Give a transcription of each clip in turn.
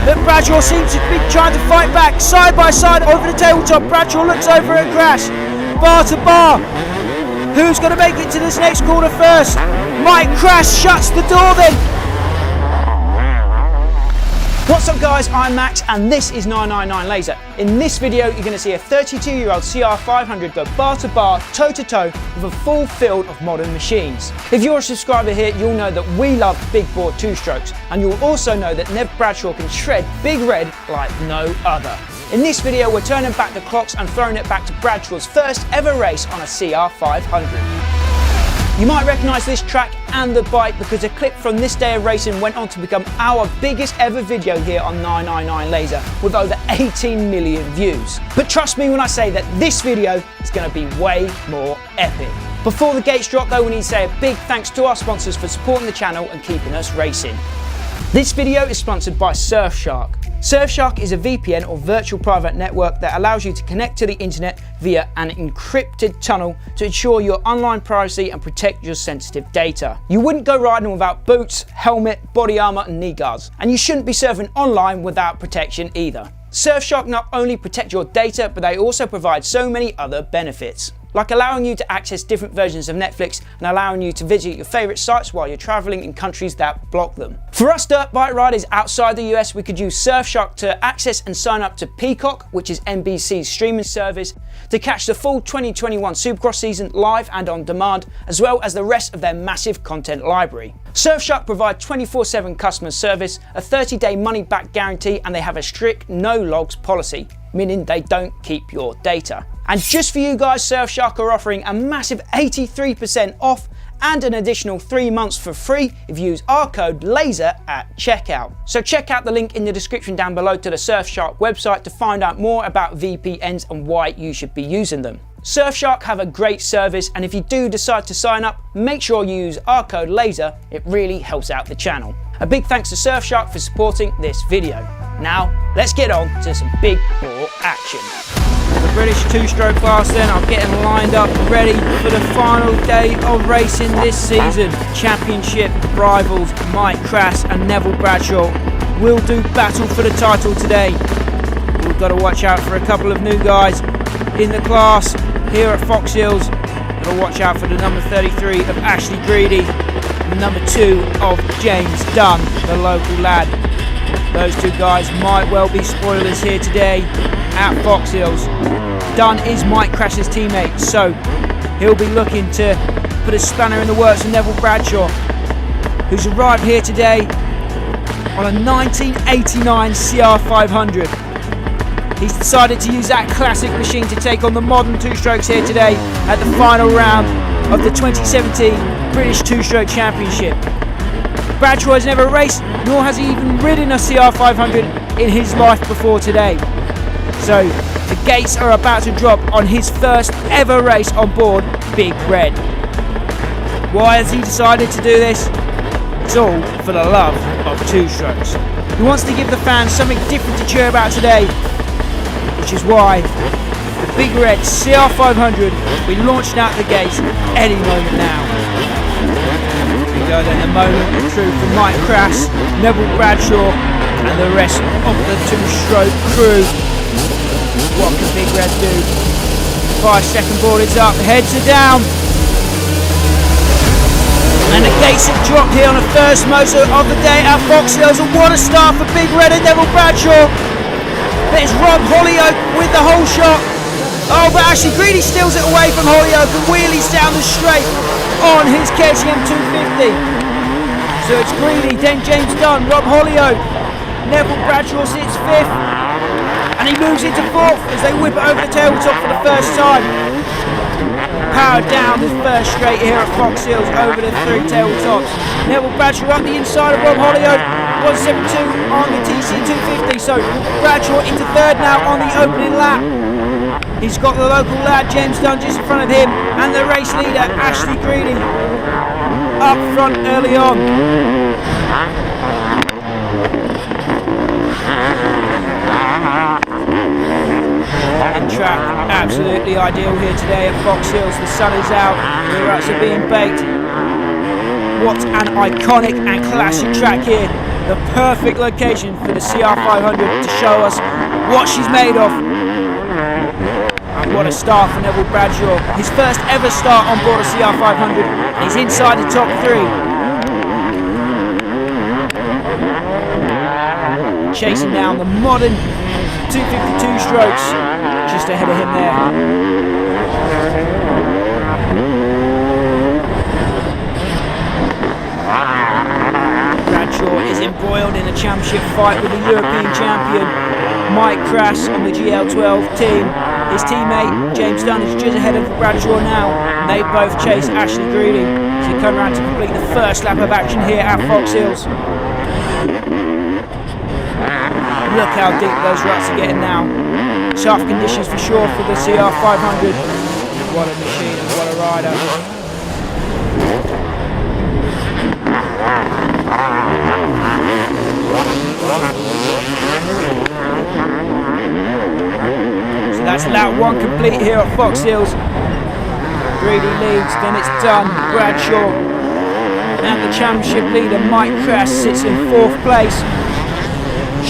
Look, Bradshaw seems to be trying to fight back, side by side over the tabletop. Bradshaw looks over at Crash, bar to bar. Who's going to make it to this next corner first? Mike Crash shuts the door then. What's up guys, I'm Max and this is 999 Laser. In this video you're going to see a 32-year-old CR500 go bar to bar, toe to toe with a full field of modern machines. If you're a subscriber here, you'll know that we love big bore two-strokes, and you'll also know that Neville Bradshaw can shred Big Red like no other. In this video we're turning back the clocks and throwing it back to Bradshaw's first ever race on a CR500. You might recognise this track and the bike because a clip from this day of racing went on to become our biggest ever video here on 999 Laser with over 18 million views. But trust me when I say that this video is going to be way more epic. Before the gates drop though, we need to say a big thanks to our sponsors for supporting the channel and keeping us racing. This video is sponsored by Surfshark. Surfshark is a VPN or virtual private network that allows you to connect to the internet via an encrypted tunnel to ensure your online privacy and protect your sensitive data. You wouldn't go riding without boots, helmet, body armour and knee guards, and you shouldn't be surfing online without protection either. Surfshark not only protect your data, but they also provide so many other benefits, like allowing you to access different versions of Netflix and allowing you to visit your favourite sites while you're travelling in countries that block them. For us dirt bike riders outside the US, we could use Surfshark to access and sign up to Peacock, which is NBC's streaming service, to catch the full 2021 Supercross season live and on demand, as well as the rest of their massive content library. Surfshark provide 24/7 customer service, a 30-day money-back guarantee, and they have a strict no-logs policy, meaning they don't keep your data. And just for you guys, Surfshark are offering a massive 83% off and an additional 3 months for free if you use our code LASER at checkout. So check out the link in the description down below to the Surfshark website to find out more about VPNs and why you should be using them. Surfshark have a great service, and if you do decide to sign up, make sure you use our code LASER. It really helps out the channel. A big thanks to Surfshark for supporting this video. Now, let's get on to some big bore action. The British two-stroke class then are getting lined up ready for the final day of racing this season. Championship rivals Mike Crash and Neville Bradshaw will do battle for the title today. We've got to watch out for a couple of new guys in the class here at Foxhills. Got to watch out for the number 33 of Ashley Greedy and the number 2 of James Dunn, the local lad. Those two guys might well be spoilers here today at Foxhills. Dunn is Mike Crash's teammate, so he'll be looking to put a spanner in the works for Neville Bradshaw, who's arrived here today on a 1989 CR500. He's decided to use that classic machine to take on the modern two-strokes here today at the final round of the 2017 British Two-Stroke Championship. Bradshaw has never raced, nor has he even ridden a CR500 in his life before today. So the gates are about to drop on his first ever race on board Big Red. Why has he decided to do this? It's all for the love of two-strokes. He wants to give the fans something different to cheer about today, which is why the Big Red CR500 will be launching out the gates any moment now. Here we go then, the moment of truth for Mike Crash, Neville Bradshaw and the rest of the two-stroke crew. What can Big Red do? 5-second board is up, heads are down. And the gates have dropped here on the first motor of the day at Foxhills. And what a start for Big Red and Neville Bradshaw. There's Rob Hollyoak with the whole shot. Oh, but Ashley Greedy steals it away from Hollyoak and wheelies down the straight on his KTM 250. So it's Greedy, then James Dunn, Rob Hollyoak. Neville Bradshaw sits 5th. And he moves into 4th as they whip it over the tabletop for the first time. Powered down the first straight here at Foxhills over the 3 tabletops. Neville Bradshaw up the inside of Rob Hollyoak. 172 on the TC 250. So Bradshaw into 3rd now on the opening lap. He's got the local lad James Dunn just in front of him, and the race leader Ashley Greedy up front early on. And track absolutely ideal here today at Foxhills. The sun is out, the rats are being baked. What an iconic and classic track here The perfect location for the CR500 to show us what she's made of. And what a start for Neville Bradshaw. His first ever start on board a CR500. And he's inside the top 3. Chasing down the modern 252 strokes. Just ahead of him there. Bradshaw is embroiled in a championship fight with the European champion Mike Crass on the GL12 team. His teammate James Dunn is just ahead of Bradshaw now. And they both chase Ashley Greedy as they come around to complete the first lap of action here at Foxhills. Look how deep those ruts are getting now. Tough conditions for sure for the CR500. What a machine and what a rider. So that's lap 1 complete here at Foxhills. Greedy leads, then it's Dunn, Bradshaw, and the championship leader Mike Crass sits in 4th place,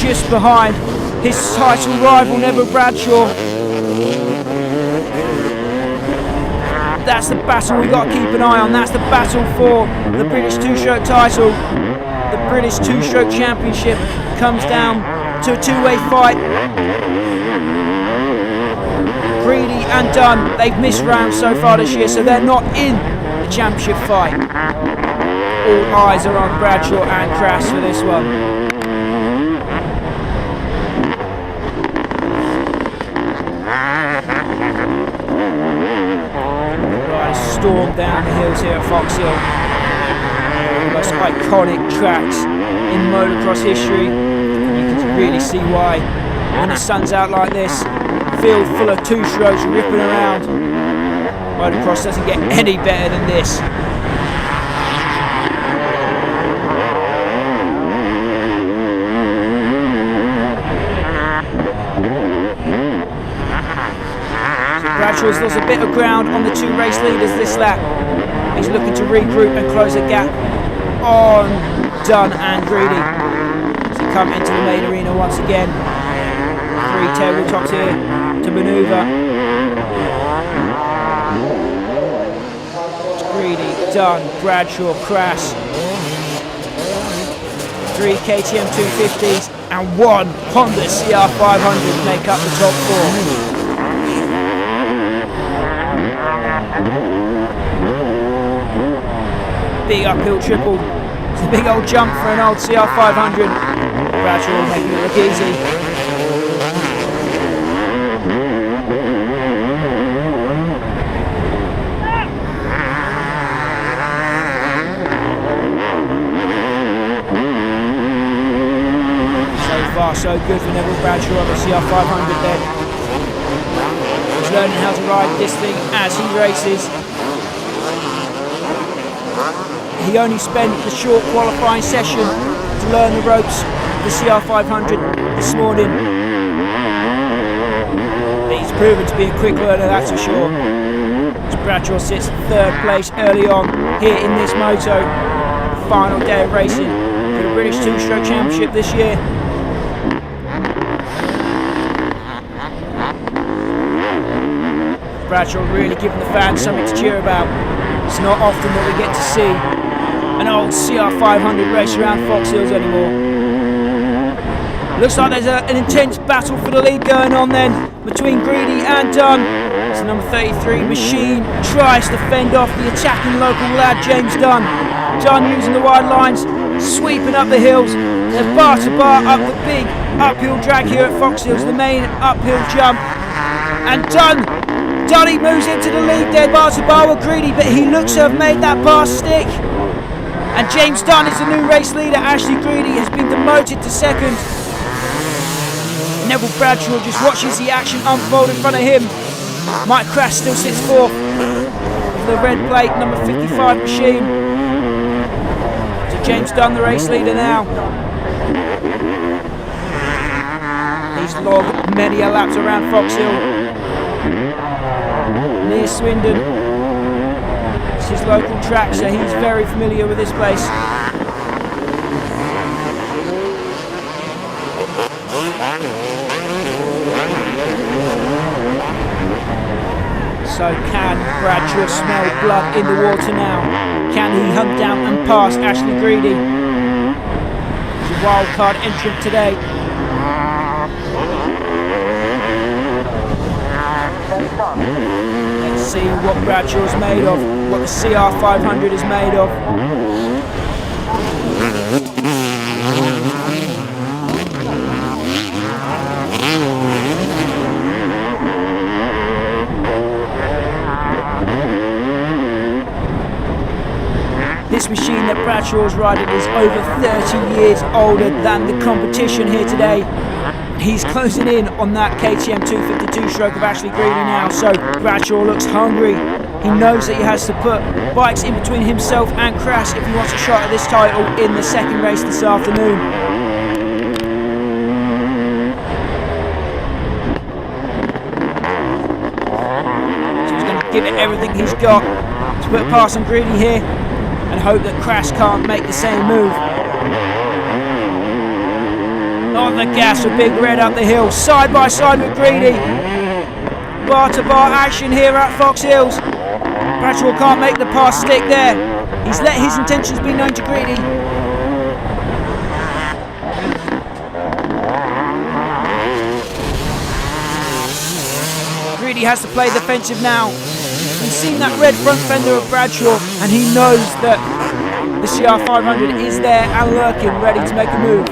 just behind his title rival Neville Bradshaw. That's the battle we've got to keep an eye on. That's the battle for the British 2-stroke title. The British 2-stroke championship comes down to a 2-way fight. Greedy and Dunn, they've missed rounds so far this year, so they're not in the championship fight. All eyes are on Bradshaw and Crass for this one. Storm down the hills here at Foxhill. The most iconic tracks in motocross history. You can really see why when the sun's out like this. Field full of 2-strokes ripping around. Motocross doesn't get any better than this. Bradshaw's lost a bit of ground on the 2 race leaders this lap. He's looking to regroup and close the gap on Dunn and Greedy. As they come into the main arena once again. 3 tabletops here to manoeuvre. It's Greedy, Dunn, Bradshaw, Crass. 3 KTM 250s and 1 Honda CR500 make up the top 4. Big uphill triple. It's a big old jump for an old CR500. Bradshaw making it look easy. So far so good for Neville Bradshaw on the CR500 then. He's learning how to ride this thing as he races. He only spent the short qualifying session to learn the ropes of the CR500 this morning. But he's proven to be a quick learner, that's for sure. As Bradshaw sits in 3rd place early on here in this moto. The final day of racing for the British 2-stroke championship this year. Bradshaw really giving the fans something to cheer about. It's not often that we get to see an old CR500 race around Foxhills anymore. Looks like there's an intense battle for the lead going on then between Greedy and Dunn. As the number 33 machine tries to fend off the attacking local lad James Dunn. Dunn using the wide lines, sweeping up the hills. They're bar to bar up the big uphill drag here at Foxhills, the main uphill jump. And Dunny moves into the lead there, bar to bar with Greedy, but he looks to have made that bar stick. And James Dunn is the new race leader. Ashley Greedy has been demoted to 2nd. Neville Bradshaw just watches the action unfold in front of him. Mike Crass still sits 4th with the red plate, number 55 machine. So James Dunn, the race leader now. He's logged many a laps around Foxhill. Near Swindon. It's his local track, so he's very familiar with this place. So can Bradshaw smell blood in the water now? Can he hunt down and pass Ashley Greedy? He's a wildcard entrant today. Let's see what Bradshaw's made of, what the CR500 is made of. This machine that Bradshaw's riding is over 30 years older than the competition here today. He's closing in on that KTM 252 stroke of Ashley Greedy now, so Bradshaw looks hungry. He knows that he has to put bikes in between himself and Crash if he wants a shot at this title in the second race this afternoon. So he's going to give it everything he's got to put past on Greedy here and hope that Crash can't make the same move. On the gas with Big Red up the hill, side by side with Greedy. Bar to bar action here at Foxhills. Bradshaw can't make the pass stick there. He's let his intentions be known to Greedy. Greedy has to play defensive now. He's seen that red front fender of Bradshaw and he knows that the CR500 is there and lurking, ready to make a move.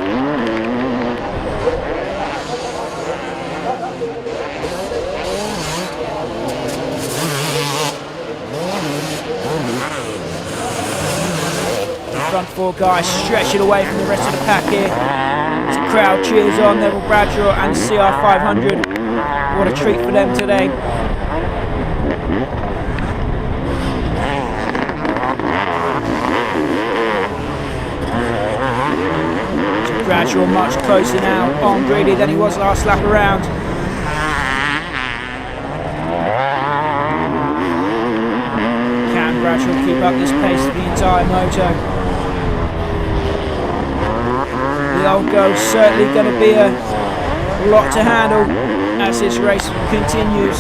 Front four guys stretching away from the rest of the pack here. As the crowd cheers on Neville Bradshaw and the CR500. What a treat for them today. So Bradshaw much closer now on Greedy than he was last lap around. Can Bradshaw keep up this pace for the entire moto? The old go's certainly going to be a lot to handle as this race continues.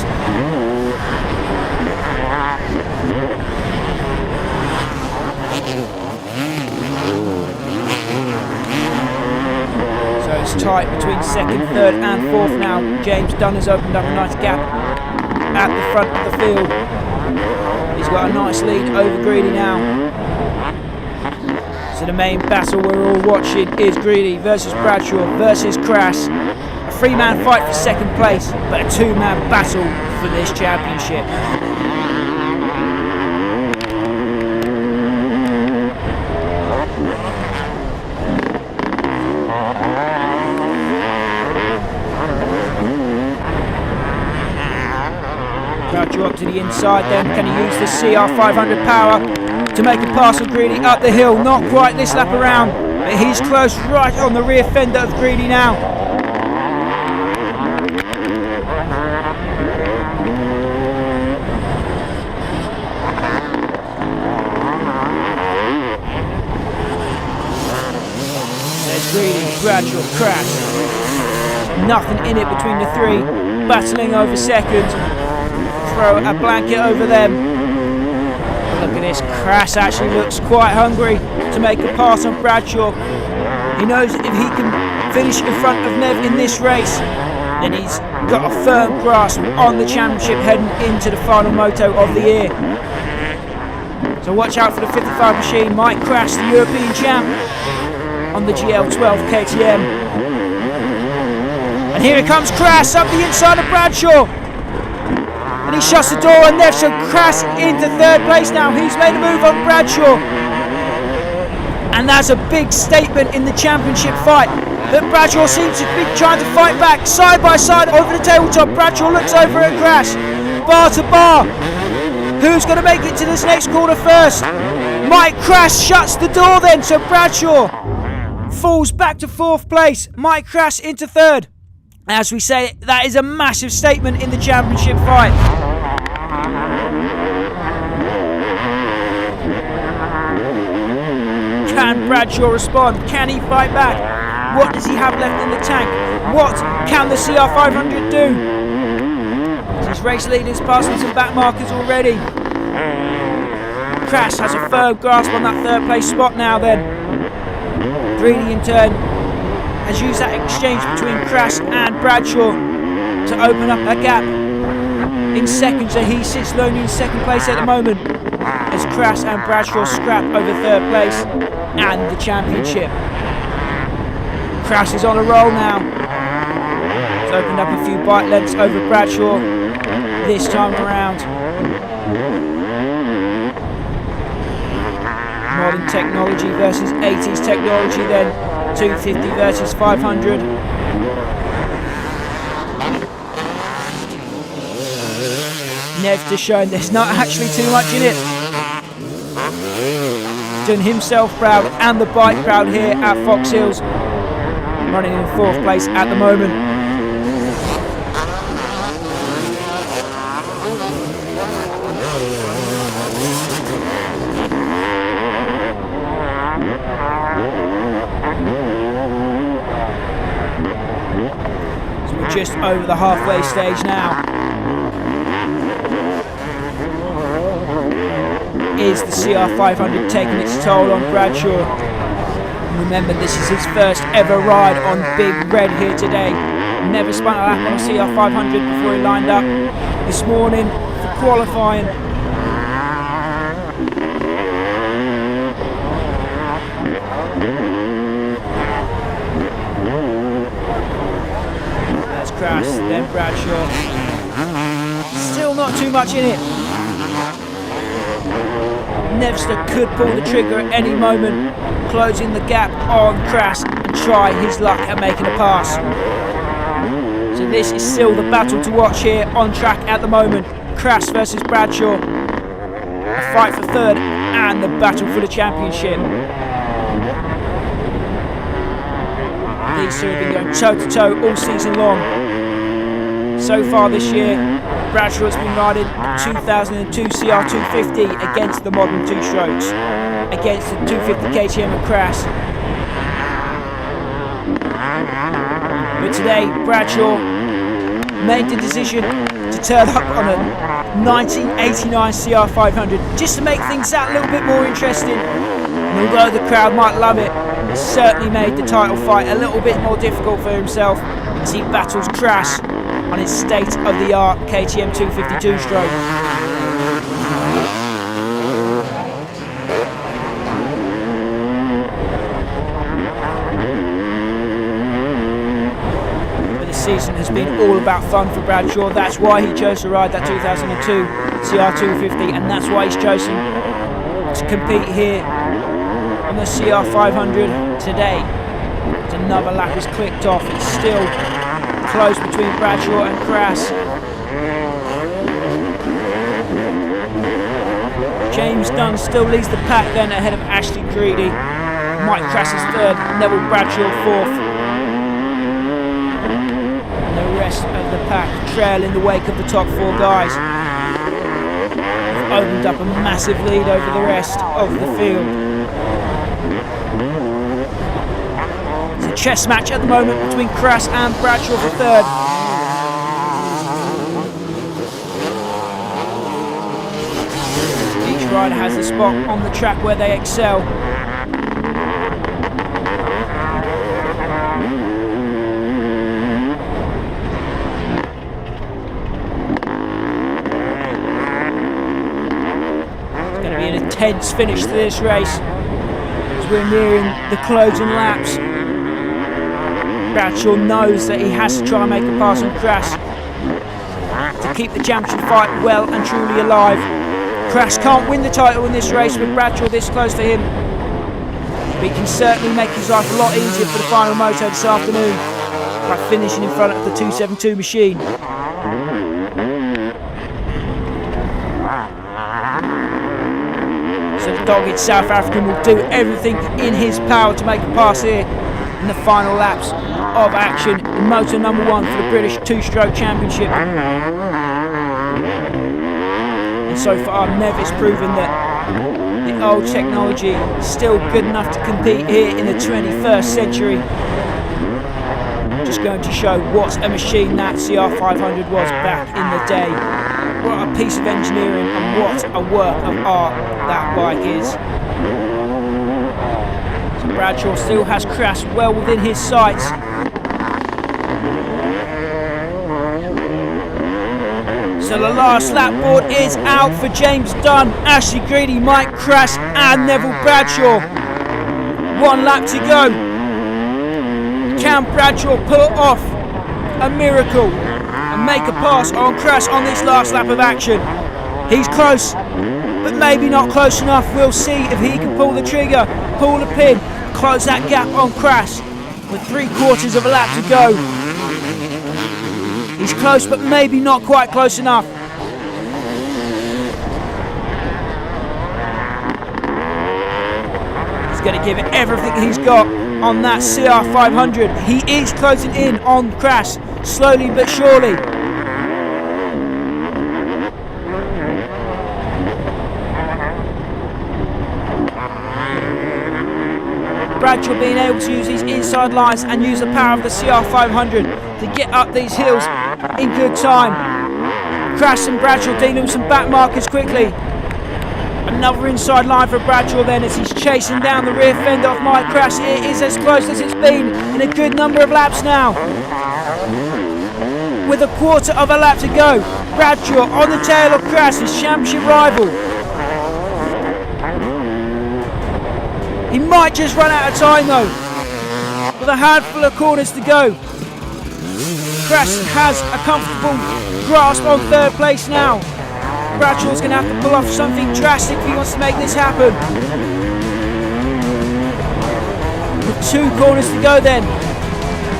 So it's tight between second, third and fourth now. James Dunn has opened up a nice gap at the front of the field. He's got a nice lead over Greedy now. So the main battle we're all watching is Greedy versus Bradshaw versus Crash. A three-man fight for second place, but a two-man battle for this championship. Bradshaw up to the inside then, can he use the CR500 power to make a pass of Greedy up the hill? Not quite this lap around, but he's close right on the rear fender of Greedy now. There's Greedy, Bradshaw, Crash. Nothing in it between the three, battling over second. Throw a blanket over them. Look at this, Crash actually looks quite hungry to make a pass on Bradshaw. He knows if he can finish in front of Nev in this race, then he's got a firm grasp on the championship heading into the final moto of the year. So watch out for the 55 machine, might Crash, the European champ, on the GL12 KTM. And here it comes, Crash up the inside of Bradshaw. And he shuts the door and Nev should crash into third place now. He's made a move on Bradshaw. And that's a big statement in the championship fight. That Bradshaw seems to be trying to fight back side by side over the tabletop. Bradshaw looks over at Crash. Bar to bar. Who's going to make it to this next corner first? Mike Crash shuts the door then. So Bradshaw falls back to fourth place. Mike Crash into third. As we say, that is a massive statement in the championship fight. Can Bradshaw respond? Can he fight back? What does he have left in the tank? What can the CR500 do? His race leaders passing some back markers already. Crash has a firm grasp on that third place spot now then. Greedy in turn has used that exchange between Crash and Bradshaw to open up a gap in second, so he sits lonely in second place at the moment as Crash and Bradshaw scrap over third place and the championship. Crash is on a roll now. He's opened up a few bike lengths over Bradshaw this time around. Modern technology versus 80s technology then. 250 versus 500. Nev just showing there's not actually too much in it. Done himself proud and the bike proud here at Foxhills. Running in fourth place at the moment. So we're just over the halfway stage now. Is the CR500 taking its toll on Bradshaw? Remember, this is his first ever ride on Big Red here today. Never spun a lap on a CR500 before he lined up this morning for qualifying. That's Crash, then Bradshaw. Still not too much in it. Nevster could pull the trigger at any moment, closing the gap on Crash and try his luck at making a pass. So this is still the battle to watch here on track at the moment. Crash versus Bradshaw. A fight for third and the battle for the championship. These two have been going toe to toe all season long. So far this year, Bradshaw has been riding the 2002 CR250 against the modern two-strokes, against the 250 KTM of Crash. But today, Bradshaw made the decision to turn up on a 1989 CR500 just to make things that little bit more interesting. And although the crowd might love it, it certainly made the title fight a little bit more difficult for himself as he battles Crash on his state-of-the-art KTM 252 stroke. But the season has been all about fun for Bradshaw. That's why he chose to ride that 2002 CR250, and that's why he's chosen to compete here on the CR500 today. As another lap is clicked off, it's still close between Bradshaw and Crash. James Dunn still leads the pack then ahead of Ashley Greedy. Mike Crash is third, Neville Bradshaw fourth. And the rest of the pack trail in the wake of the top four guys. They've opened up a massive lead over the rest of the field. Chess match at the moment between Crash and Bradshaw for third. Each rider has a spot on the track where they excel. It's going to be an intense finish to this race as we're nearing the closing laps. Bradshaw knows that he has to try and make a pass on Crash to keep the championship fight well and truly alive. Crash can't win the title in this race with Bradshaw this close to him, but he can certainly make his life a lot easier for the final moto this afternoon by finishing in front of the 272 machine. So the dogged South African will do everything in his power to make a pass here in the final laps of action in motor number one for the British two-stroke championship. And so far, Nev has proven that the old technology is still good enough to compete here in the 21st century. going to show what a machine that CR500 was back in the day. What a piece of engineering and what a work of art that bike is. So Bradshaw still has Crass well within his sights. So the last lap board is out for James Dunn, Ashley Greedy, Mike Crass and Neville Bradshaw. 1 lap to go. Can Bradshaw pull off a miracle and make a pass on Crass on this last lap of action? He's close, but maybe not close enough. We'll see if he can pull the trigger, pull the pin, close that gap on Crass with 3/4 of a lap to go. He's close, but maybe not quite close enough. He's going to give it everything he's got on that CR500. He is closing in on Crass, slowly but surely. Bradshaw being able to use these inside lines and use the power of the CR500 to get up these hills in good time. Crass and Bradshaw dealing with some back markers quickly. Another inside line for Bradshaw then as he's chasing down the rear fender of Mike Crass. It is as close as it's been in a good number of laps now. With 1/4 of a lap to go, Bradshaw on the tail of Crass, his championship rival. He might just run out of time though, with a handful of corners to go. Crass has a comfortable grasp on 3rd place now. Bradshaw's going to have to pull off something drastic if he wants to make this happen. With 2 corners to go then.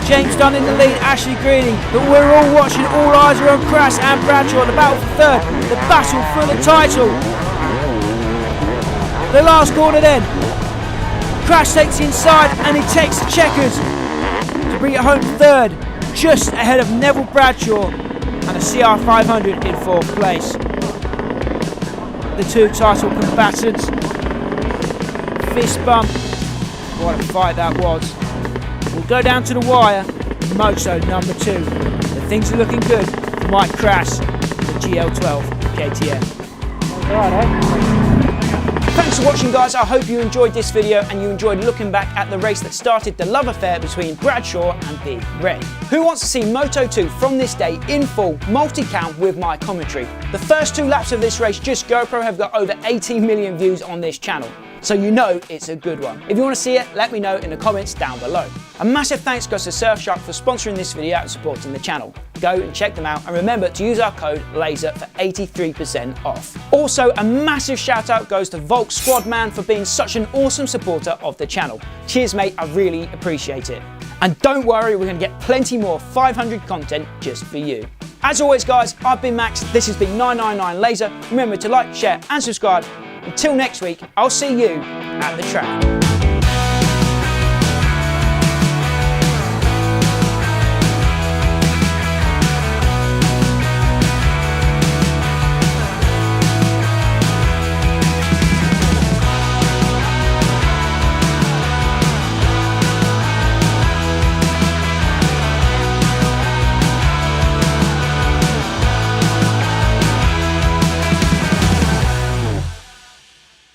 James Dunn in the lead, Ashley Greedy. But we're all watching, all eyes are on Crass and Bradshaw. The battle for 3rd, the battle for the title. The last corner then. Crass takes the inside and he takes the checkers to bring it home 3rd, just ahead of Neville Bradshaw and a CR500 in 4th place. The 2 title combatants, fist bump, what a fight that was. We'll go down to the wire, Moto number 2. But things are looking good for Mike Crass, the GL12 KTM. Thanks for watching guys, I hope you enjoyed this video and you enjoyed looking back at the race that started the love affair between Bradshaw and Big Red. Who wants to see Moto 2 from this day in full, multi-cam with my commentary? The first 2 laps of this race, just GoPro, have got over 18 million views on this channel. So you know it's a good one. If you want to see it, let me know in the comments down below. A massive thanks goes to Surfshark for sponsoring this video and supporting the channel. Go and check them out and remember to use our code LASER for 83% off. Also, a massive shout out goes to Volk Squadman for being such an awesome supporter of the channel. Cheers mate, I really appreciate it. And don't worry, we're going to get plenty more 500 content just for you. As always guys, I've been Max, this has been 999 Laser. Remember to like, share and subscribe. Until next week, I'll see you at the track.